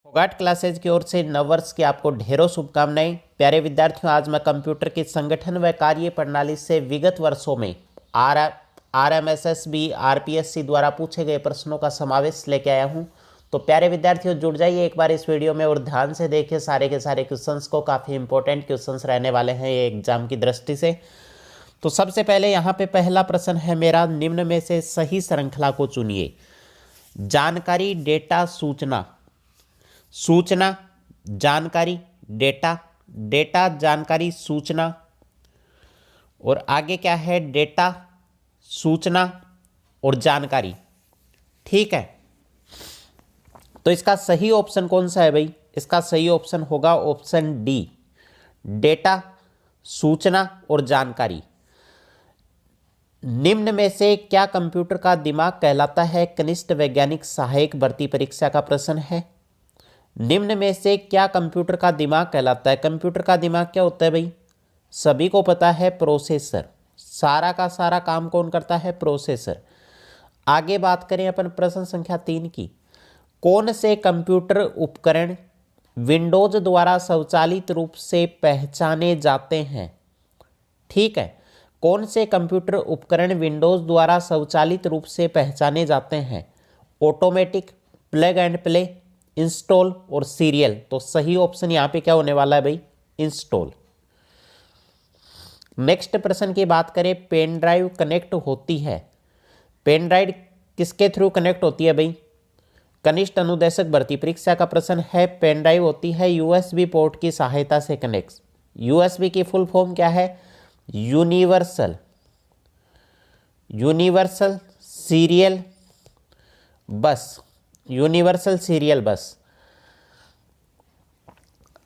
Phogat classes की ओर से नववर्ष की आपको ढेरों शुभकामनाएं। प्यारे विद्यार्थियों, आज मैं कंप्यूटर की संगठन व कार्य प्रणाली से विगत वर्षों में RMSSB RPSC द्वारा पूछे गए प्रश्नों का समावेश लेके आया हूं। तो प्यारे विद्यार्थियों, जुड़ जाइए एक बार इस वीडियो में और ध्यान से देखिए सारे के सारे क्वेश्चंस को। काफ़ी इंपॉर्टेंट क्वेश्चंस रहने वाले हैं ये एग्जाम की दृष्टि से। तो सबसे पहले यहाँ पे पहला प्रश्न है मेरा, निम्न में से सही श्रृंखला को चुनिए। जानकारी, डेटा, सूचना। सूचना, जानकारी, डेटा, डेटा, जानकारी, सूचना। और आगे क्या है? डेटा, सूचना और जानकारी। ठीक है, तो इसका सही ऑप्शन कौन सा है भाई? इसका सही ऑप्शन होगा ऑप्शन डी, डेटा, सूचना और जानकारी। निम्न में से क्या कंप्यूटर का दिमाग कहलाता है? कनिष्ठ वैज्ञानिक सहायक भर्ती परीक्षा का प्रश्न है। निम्न में से क्या कंप्यूटर का दिमाग कहलाता है? कंप्यूटर का दिमाग क्या होता है भाई? सभी को पता है, प्रोसेसर। सारा का सारा काम कौन करता है? प्रोसेसर। आगे बात करें अपन प्रश्न संख्या 3 की। कौन से कंप्यूटर उपकरण विंडोज द्वारा स्वचालित रूप से पहचाने जाते हैं? ठीक है, कौन से कंप्यूटर उपकरण विंडोज द्वारा स्वचालित रूप से पहचाने जाते हैं? Automatic, plug and play, install और सीरियल। तो सही ऑप्शन यहाँ पे क्या होने वाला है भाई? इंस्टॉल। नेक्स्ट प्रश्न की बात करें, पेन ड्राइव कनेक्ट होती है। पेन ड्राइव किसके थ्रू कनेक्ट होती है भाई? कनिष्ठ अनुदेशक भर्ती परीक्षा का प्रश्न है। पेन ड्राइव होती है यूएसबी पोर्ट की सहायता से कनेक्ट। यूएसबी की फुल फॉर्म क्या है? यूनिवर्सल सीरियल बस। यूनिवर्सल सीरियल बस।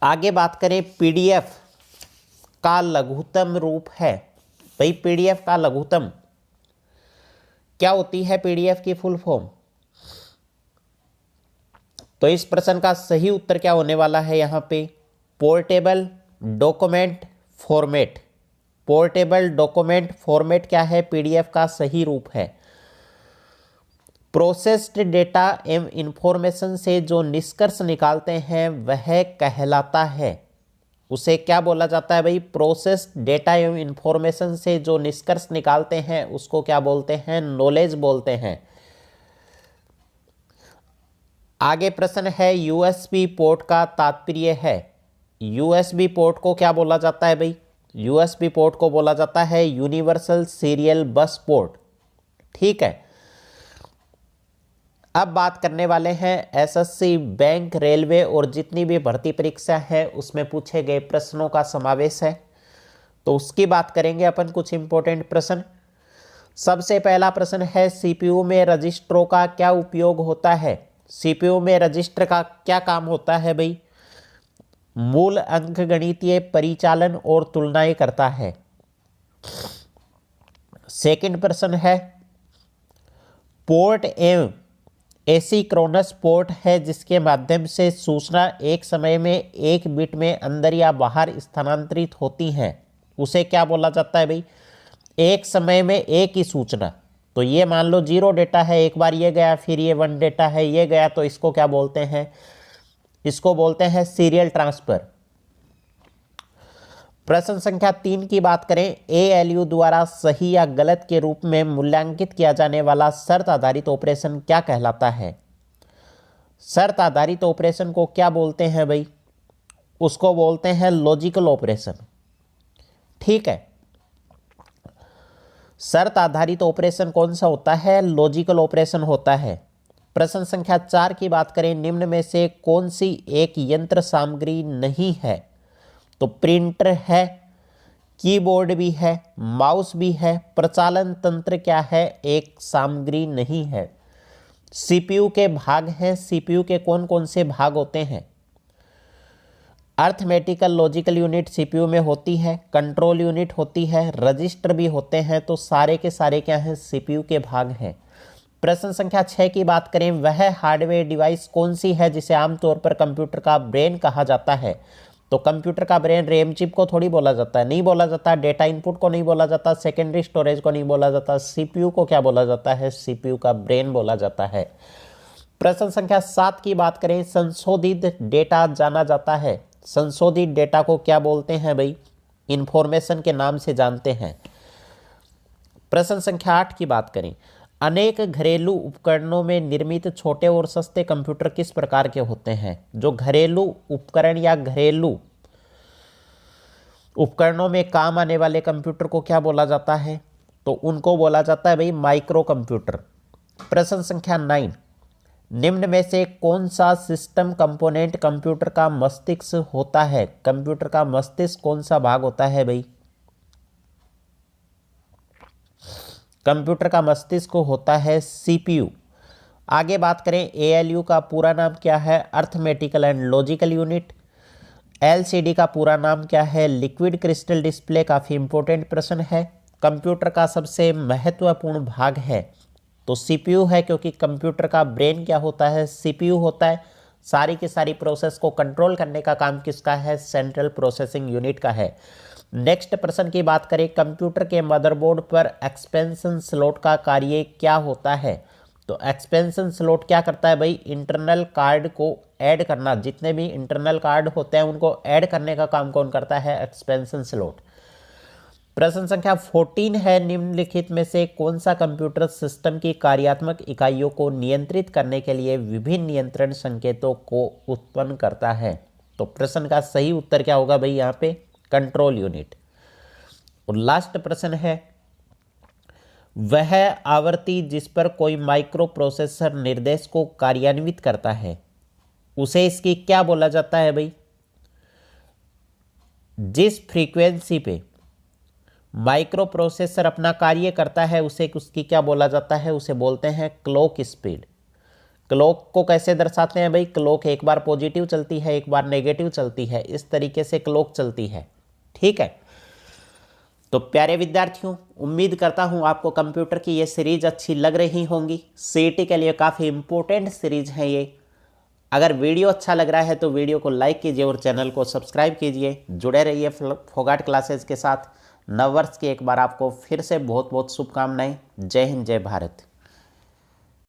आगे बात करें, पीडीएफ का लघुत्तम रूप है। भाई पीडीएफ का लघुत्तम क्या होती है? पीडीएफ की फुल फॉर्म। तो इस प्रश्न का सही उत्तर क्या होने वाला है यहाँ पे? Portable document format. Portable document format क्या है? पीडीएफ का सही रूप है। प्रोसेस्ड डेटा एवं इंफॉर्मेशन से जो निष्कर्ष निकालते हैं वह कहलाता है, उसे क्या बोला जाता है भाई? प्रोसेस्ड डेटा एवं इंफॉर्मेशन से जो निष्कर्ष निकालते हैं उसको क्या बोलते हैं? नॉलेज बोलते हैं। आगे प्रश्न है, यूएसबी पोर्ट का तात्पर्य है। यूएसबी पोर्ट को क्या बोला जाता है भाई? यूएसबी पोर्ट को बोला जाता है यूनिवर्सल सीरियल बस पोर्ट। ठीक है, अब बात करने वाले हैं एसएससी, बैंक, रेलवे और जितनी भी भर्ती परीक्षा है उसमें पूछे गए प्रश्नों का समावेश है। तो उसकी बात करेंगे अपन, कुछ इंपॉर्टेंट प्रश्न। सबसे पहला प्रश्न है, सीपीयू में रजिस्टरों का क्या उपयोग होता है? सीपीयू में रजिस्टर का क्या काम होता है भाई? मूल अंकगणितीय परिचालन और तुलनाएं करता है। सेकंड प्रश्न है, पोर्ट एवं एसिंक्रोनस पोर्ट है जिसके माध्यम से सूचना एक समय में एक बिट में अंदर या बाहर स्थानांतरित होती है, उसे क्या बोला जाता है भाई? एक समय में एक ही सूचना। तो ये मान लो 0 डेटा है, एक बार ये गया, फिर ये 1 डेटा है, ये गया, तो इसको क्या बोलते हैं? इसको बोलते हैं सीरियल ट्रांसफर। प्रश्न संख्या 3 की बात करें, एएलयू द्वारा सही या गलत के रूप में मूल्यांकित किया जाने वाला शर्त आधारित ऑपरेशन क्या कहलाता है? शर्त आधारित ऑपरेशन को क्या बोलते हैं भाई? उसको बोलते हैं लॉजिकल ऑपरेशन। ठीक है, शर्त आधारित ऑपरेशन कौन सा होता है? लॉजिकल ऑपरेशन होता है। प्रश्न संख्या 4 की बात करें, निम्न में से कौन सी एक यंत्र सामग्री नहीं है? तो प्रिंटर है, कीबोर्ड भी है, माउस भी है। प्रचालन तंत्र क्या है? एक सामग्री नहीं है। सीपीयू के भाग हैं। सीपीयू के कौन कौन से भाग होते हैं? अर्थमेटिकल लॉजिकल यूनिट सीपीयू में होती है, कंट्रोल यूनिट होती है, रजिस्टर भी होते हैं। तो सारे के सारे क्या हैं? सीपीयू के भाग हैं। प्रश्न संख्या 6 की बात करें, वह हार्डवेयर डिवाइस कौन सी है जिसे आमतौर पर कंप्यूटर का ब्रेन कहा जाता है? तो कंप्यूटर का ब्रेन रैम चिप को थोड़ी बोला जाता है, नहीं बोला जाता। डेटा इनपुट को नहीं बोला जाता, सेकेंडरी स्टोरेज को नहीं बोला जाता। सीपीयू को क्या बोला जाता है? सीपीयू का ब्रेन बोला जाता है। प्रश्न संख्या 7 की बात करें, संशोधित डेटा जाना जाता है। संशोधित डेटा को क्या बोलते हैं भाई? इंफॉर्मेशन के नाम से जानते हैं। प्रश्न संख्या 8 की बात करें, अनेक घरेलू उपकरणों में निर्मित छोटे और सस्ते कंप्यूटर किस प्रकार के होते हैं? जो घरेलू उपकरण या घरेलू उपकरणों में काम आने वाले कंप्यूटर को क्या बोला जाता है? तो उनको बोला जाता है भाई माइक्रो कंप्यूटर। प्रश्न संख्या 9, निम्न में से कौन सा सिस्टम कंपोनेंट कंप्यूटर का मस्तिष्क होता है? कंप्यूटर का मस्तिष्क कौन सा भाग होता है भाई? कंप्यूटर का मस्तिष्क होता है सीपीयू। आगे बात करें, एएलयू का पूरा नाम क्या है? Arithmetical and logical unit. LCD का पूरा नाम क्या है? Liquid crystal display. काफ़ी इंपॉर्टेंट प्रश्न है। कंप्यूटर का सबसे महत्वपूर्ण भाग है तो सीपीयू है, क्योंकि कंप्यूटर का ब्रेन क्या होता है? सीपीयू होता है। सारी की सारी प्रोसेस को कंट्रोल करने का काम किसका है? सेंट्रल प्रोसेसिंग यूनिट का है। नेक्स्ट प्रश्न की बात करें, कंप्यूटर के मदरबोर्ड पर एक्सपेंशन स्लॉट का कार्य क्या होता है? तो एक्सपेंशन स्लॉट क्या करता है भाई? इंटरनल कार्ड को ऐड करना। जितने भी इंटरनल कार्ड होते हैं उनको ऐड करने का काम कौन करता है? Expansion slot. प्रश्न संख्या 14 है, निम्नलिखित में से कौन सा कंप्यूटर सिस्टम की कार्यात्मक इकाइयों को नियंत्रित करने के लिए विभिन्न नियंत्रण संकेतों को उत्पन्न करता है? तो प्रश्न का सही उत्तर क्या होगा भाई? यहाँ पे कंट्रोल यूनिट। और लास्ट प्रश्न है, वह आवृत्ति जिस पर कोई माइक्रो प्रोसेसर निर्देश को कार्यान्वित करता है उसे इसकी क्या बोला जाता है भाई? जिस फ्रीक्वेंसी पे माइक्रो प्रोसेसर अपना कार्य करता है उसे उसकी क्या बोला जाता है? उसे बोलते हैं क्लॉक स्पीड। क्लॉक को कैसे दर्शाते हैं भाई? क्लॉक एक बार पॉजिटिव चलती है, एक बार नेगेटिव चलती है, इस तरीके से क्लॉक चलती है। ठीक है, तो प्यारे विद्यार्थियों, उम्मीद करता हूं आपको कंप्यूटर की ये सीरीज अच्छी लग रही होंगी। सीईटी के लिए काफ़ी इंपॉर्टेंट सीरीज है ये। अगर वीडियो अच्छा लग रहा है तो वीडियो को लाइक कीजिए और चैनल को सब्सक्राइब कीजिए। जुड़े रहिए फोगाट क्लासेस के साथ। नववर्ष की एक बार आपको फिर से बहुत बहुत शुभकामनाएं। जय हिंद, जय भारत।